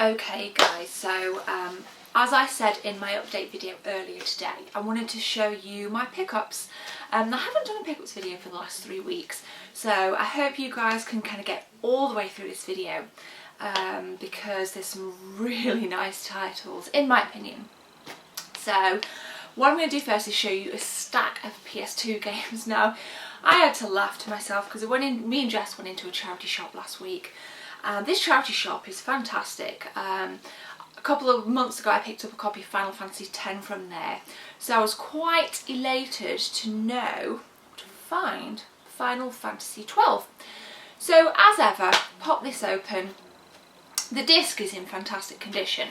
Okay guys, so as I said in my update video earlier today, I wanted to show you my pickups. I haven't done a pickups video for the last 3 weeks, so I hope you guys can kind of get all the way through this video because there's some really nice titles in my opinion. So what I'm going to do first is show you a stack of PS2 games. Now I had to laugh to myself because me and Jess went into a charity shop last week. This charity shop is fantastic. A couple of months ago I picked up a copy of Final Fantasy X from there, so I was quite elated to know to find Final Fantasy XII. So as ever, pop this open. The disc is in fantastic condition,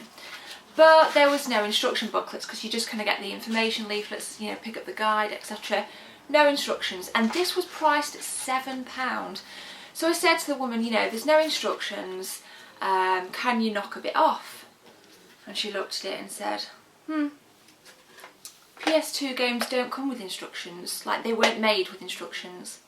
but there was no instruction booklets because you just kind of get the information leaflets, you know, pick up the guide, etc. No instructions, and this was priced at £7. So I said to the woman, you know, there's no instructions, can you knock a bit off? And she looked at it and said, PS2 games don't come with instructions, like they weren't made with instructions.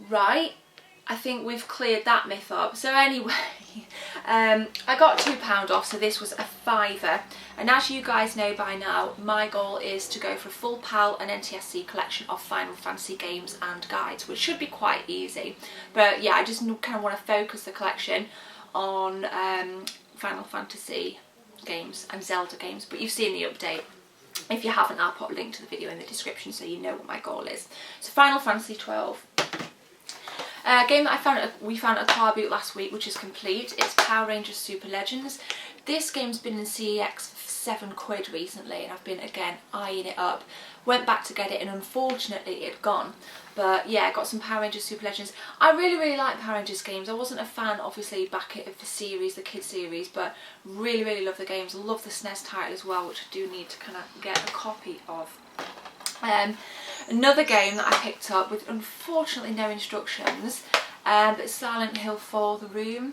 Right, I think we've cleared that myth up. So anyway, I got £2 off, so this was a £5. And as you guys know by now, my goal is to go for a full PAL and NTSC collection of Final Fantasy games and guides, which should be quite easy. But yeah, I just kind of want to focus the collection on Final Fantasy games and Zelda games. But you've seen the update. If you haven't, I'll put a link to the video in the description so you know what my goal is. So Final Fantasy XII. A game that we found at a car boot last week, which is complete. It's Power Rangers Super Legends. This game's been in CEX for £7 recently, and I've been again eyeing it up. Went back to get it, and unfortunately it had gone. But yeah, I got some Power Rangers Super Legends. I really like Power Rangers games. I wasn't a fan, obviously, back of the series, the kids series, but really love the games. I love the SNES title as well, which I do need to kind of get a copy of. Another game that I picked up with unfortunately no instructions, but Silent Hill 4 The Room.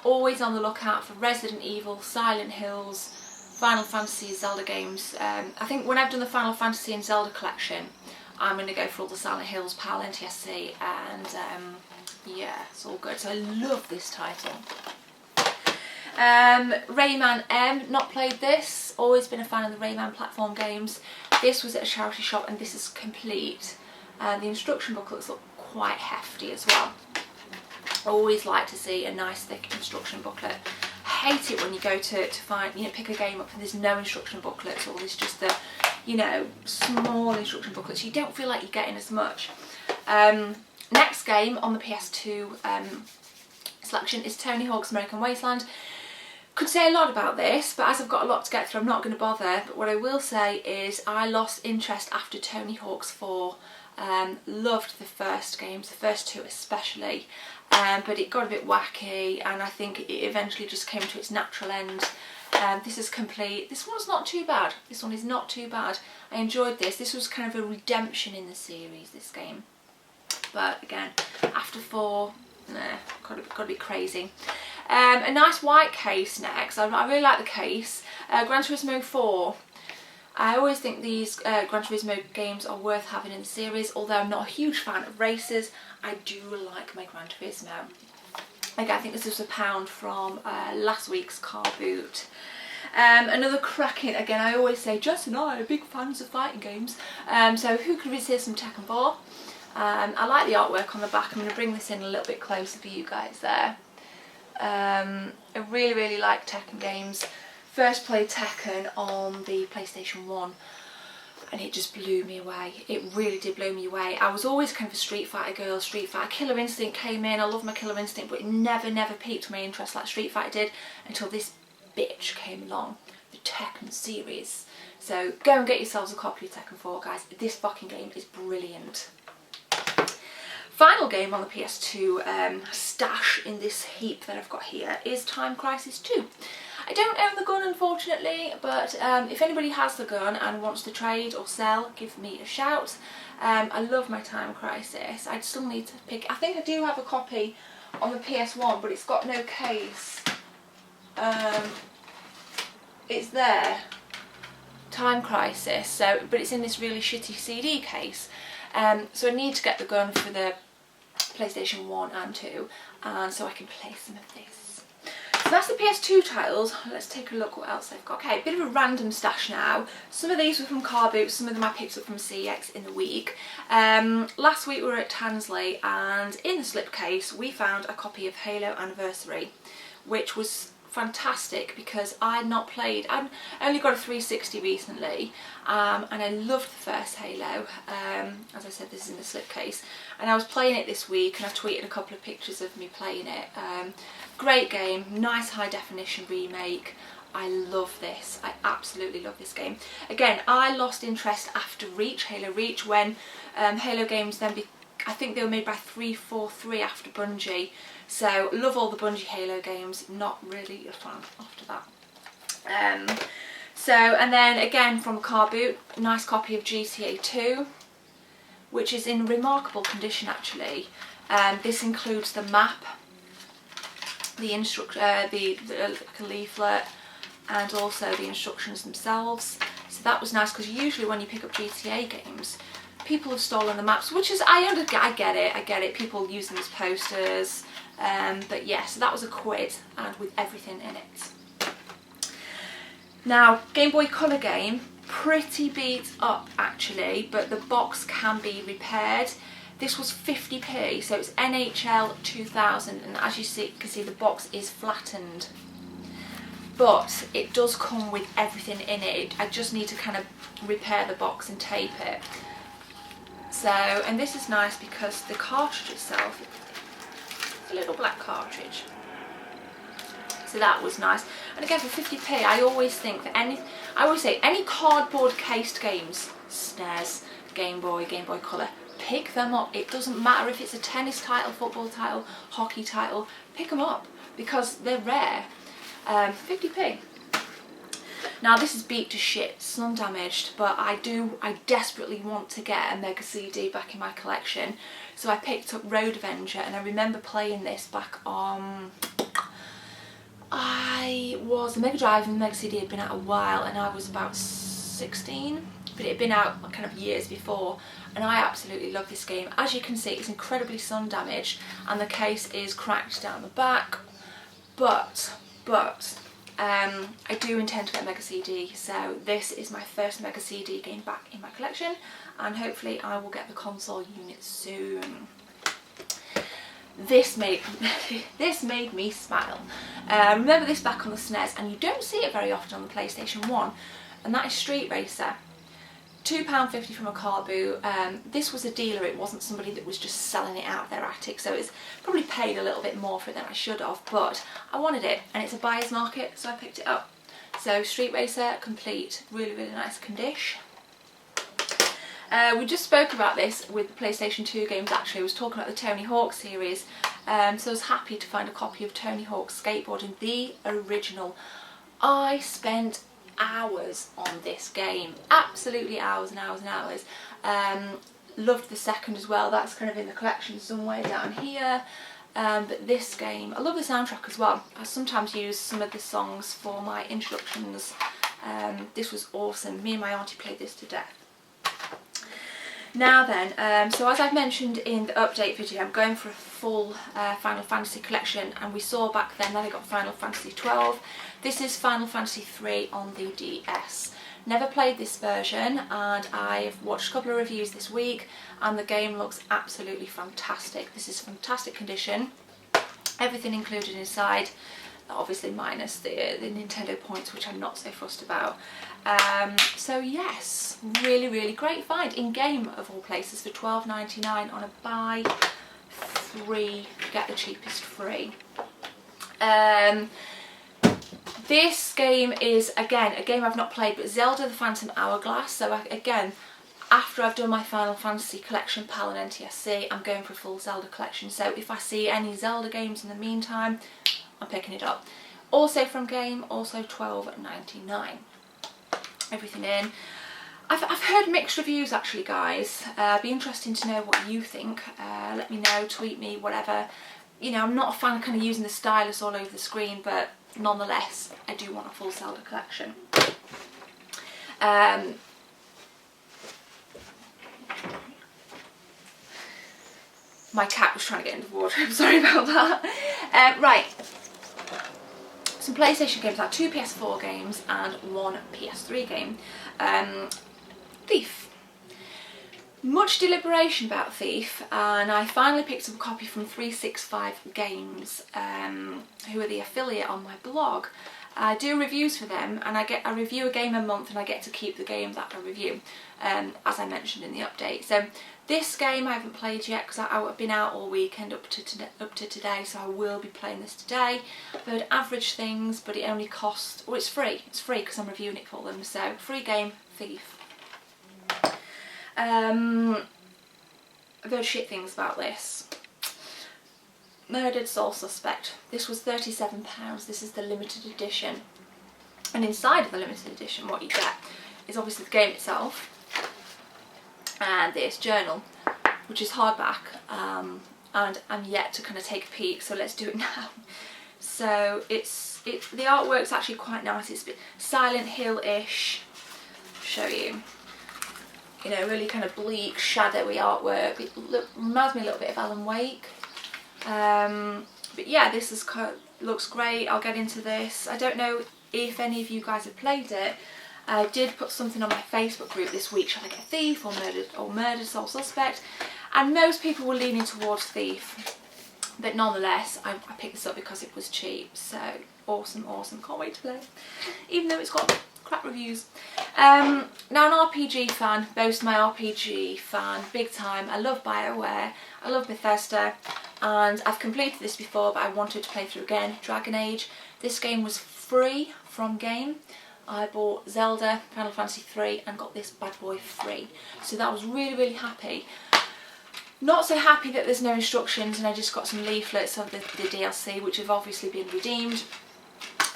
Always on the lookout for Resident Evil, Silent Hills, Final Fantasy, Zelda games. I think when I've done the Final Fantasy and Zelda collection, I'm going to go for all the Silent Hills, PAL, NTSC, and yeah, it's all good. So I love this title. Rayman M, not played this, always been a fan of the Rayman platform games. This was at a charity shop and this is complete. The instruction booklets look quite hefty as well. Always like to see a nice thick instruction booklet. Hate it when you go to find, you know, pick a game up and there's no instruction booklets, or there's just the, you know, small instruction booklets. You don't feel like you're getting as much. Next game on the PS2 selection is Tony Hawk's American Wasteland. Could say a lot about this, but as I've got a lot to get through, I'm not going to bother. But what I will say is I lost interest after Tony Hawk's 4. Loved the first games, the first 2 especially, but it got a bit wacky, and I think it eventually just came to its natural end. This is complete. This one's not too bad. This one is not too bad. I enjoyed this. This was kind of a redemption in the series, this game. But again, after 4, nah, got to be crazy. A nice white case next. I really like the case. Gran Turismo 4. I always think these Gran Turismo games are worth having in the series, although I'm not a huge fan of races. I do like my Gran Turismo. Again, I think this was £1 from last week's car boot. Another cracking, again, I always say Jess and I are big fans of fighting games, so who could resist some Tekken 4? I like the artwork on the back. I'm going to bring this in a little bit closer for you guys there. I really like Tekken games. First played Tekken on the PlayStation 1 and it just blew me away. It really did blow me away. I was always kind of a Street Fighter girl, Street Fighter. Killer Instinct came in, I love my Killer Instinct, but it never piqued my interest like Street Fighter did until this bitch came along, the Tekken series. So go and get yourselves a copy of Tekken 4, guys. This fucking game is brilliant. Final game on the PS2 stash in this heap that I've got here is Time Crisis 2. I don't own the gun unfortunately, but if anybody has the gun and wants to trade or sell, give me a shout. I love my Time Crisis. I still need to pick, I think I do have a copy on the PS1, but it's got no case. It's there, Time Crisis, so, but it's in this really shitty CD case. So I need to get the gun for the PlayStation 1 and 2, and so I can play some of this. So that's the PS2 titles. Let's take a look what else they've got. Okay, a bit of a random stash now. Some of these were from Car Boot, some of them I picked up from CX in the week. Last week we were at Tansley, and in the slipcase we found a copy of Halo Anniversary, which was fantastic because I'd only got a 360 recently, and I loved the first Halo. As I said, this is in the slipcase, and I was playing it this week and I tweeted a couple of pictures of me playing it. Great game, nice high definition remake. I love this, I absolutely love this game. Again, I lost interest after Reach, Halo Reach, when Halo games then, I think they were made by 343 after Bungie. So love all the Bungie Halo games, not really a fan after that. And then again from Car Boot, a nice copy of GTA 2, which is in remarkable condition actually. This includes the map, the like a leaflet, and also the instructions themselves. So that was nice, because usually when you pick up GTA games, people have stolen the maps, which is, I get it, people use them as posters. But yeah, so that was £1 and with everything in it. Now, Game Boy Color game, pretty beat up actually, but the box can be repaired. This was 50p, so it's NHL 2000, and as you can see the box is flattened. But it does come with everything in it. I just need to kind of repair the box and tape it. So, and this is nice because the cartridge itself, a little black cartridge, so that was nice. And again, for 50p, I always think that I always say any cardboard cased games, SNES, Game Boy Color, pick them up. It doesn't matter if it's a tennis title, football title, hockey title, pick them up because they're rare. 50p. Now this is beat to shit, sun damaged, but I desperately want to get a Mega CD back in my collection. So I picked up Road Avenger, and I remember playing this back on, the Mega Drive and the Mega CD had been out a while, and I was about 16, but it had been out kind of years before, and I absolutely love this game. As you can see, it's incredibly sun damaged, and the case is cracked down the back, but I do intend to get a Mega CD, so this is my first Mega CD game back in my collection, and hopefully I will get the console unit soon. This made me smile. Remember this back on the SNES, and you don't see it very often on the PlayStation 1, and that is Street Racer. £2.50 from a Car Boot. This was a dealer, it wasn't somebody that was just selling it out of their attic, so it's probably paid a little bit more for it than I should have, but I wanted it, and it's a buyer's market, so I picked it up. So Street Racer complete, really nice condition. We just spoke about this with the PlayStation 2 games actually. I was talking about the Tony Hawk series, so I was happy to find a copy of Tony Hawk's Skateboarding, the original. I spent hours on this game, absolutely hours and hours and hours. Loved the second as well, that's kind of in the collection somewhere down here. But this game, I love the soundtrack as well. I sometimes use some of the songs for my introductions. This was awesome, me and my auntie played this to death. Now then, so as I've mentioned in the update video, I'm going for a full Final Fantasy collection, and we saw back then that I got Final Fantasy 12. This is Final Fantasy 3 on the DS. Never played this version, and I've watched a couple of reviews this week, and the game looks absolutely fantastic. This is fantastic condition, everything included inside, obviously minus the Nintendo points, which I'm not so fussed about. So yes, really great find in game of all places for £12.99 on a buy 3, get the cheapest free. This game is again a game I've not played, but Zelda the Phantom Hourglass. So again, after I've done my Final Fantasy collection, PAL and NTSC, I'm going for a full Zelda collection. So if I see any Zelda games in the meantime, I'm picking it up. Also from Game, also £12.99. Everything in. I've heard mixed reviews actually, guys. It'd be interesting to know what you think. Let me know, tweet me, whatever. You know, I'm not a fan of kind of using the stylus all over the screen, but nonetheless, I do want a full Zelda collection. My cat was trying to get into the wardrobe, sorry about that. Right, some PlayStation games, like 2 PS4 games and 1 PS3 game. Thief. Much deliberation about Thief, and I finally picked up a copy from 365 Games, who are the affiliate on my blog. I do reviews for them, and I review a game a month, and I get to keep the game that I review, as I mentioned in the update. So this game I haven't played yet because I've been out all weekend up to today, so I will be playing this today. I've heard average things, but it only costs, well, it's free because I'm reviewing it for them, so free game, Thief. I've heard shit things about this. Murdered Soul Suspect. This was £37. This is the limited edition. And inside of the limited edition, what you get is obviously the game itself and this journal, which is hardback, and I'm yet to kind of take a peek, so let's do it now. So the artwork's actually quite nice. It's a bit Silent Hill-ish. Show you. You know, really kind of bleak, shadowy artwork. It reminds me a little bit of Alan Wake. But yeah, this is looks great. I'll get into this. I don't know if any of you guys have played it. I did put something on my Facebook group this week, should I get Thief or Murdered Soul Suspect? And most people were leaning towards Thief. But nonetheless, I picked this up because it was cheap. So awesome, awesome. Can't wait to play. Even though it's got crap reviews. Now an RPG fan, boast my RPG fan, big time. I love BioWare, I love Bethesda, and I've completed this before, but I wanted to play through again. Dragon Age. This game was free from Game. I bought Zelda, Final Fantasy 3 and got this bad boy free. So that was really, really happy. Not so happy that there's no instructions and I just got some leaflets of the DLC, which have obviously been redeemed.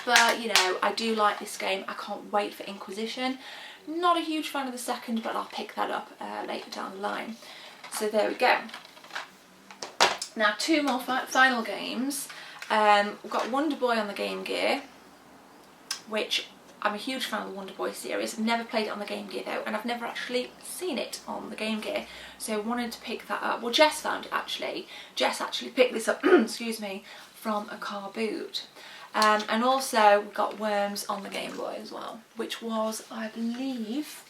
But, you know, I do like this game. I can't wait for Inquisition. Not a huge fan of the second, but I'll pick that up later down the line. So there we go. Now, 2 more final games. We've got Wonder Boy on the Game Gear, which I'm a huge fan of the Wonder Boy series. I've never played it on the Game Gear though, and I've never actually seen it on the Game Gear. So I wanted to pick that up. Well, Jess found it actually. Jess actually picked this up, excuse me, from a car boot. And also we got Worms on the Game Boy as well, which was, I believe,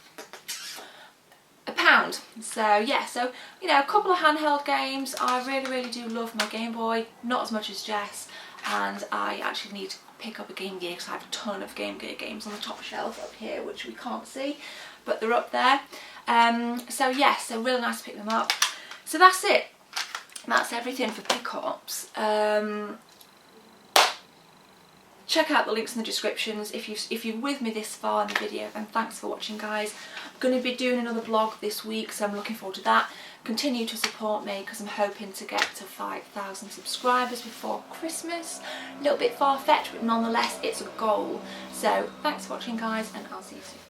£1. So yeah, so you know, a couple of handheld games. I really, really do love my Game Boy, not as much as Jess, and I actually need to pick up a Game Gear because I have a ton of Game Gear games on the top shelf up here, which we can't see, but they're up there. So yeah, so really nice to pick them up. So that's it. That's everything for pickups. Check out the links in the descriptions if you're with me this far in the video, and thanks for watching, guys. I'm going to be doing another vlog this week, so I'm looking forward to that. Continue to support me because I'm hoping to get to 5,000 subscribers before Christmas. A little bit far-fetched, but nonetheless it's a goal. So thanks for watching, guys, and I'll see you soon.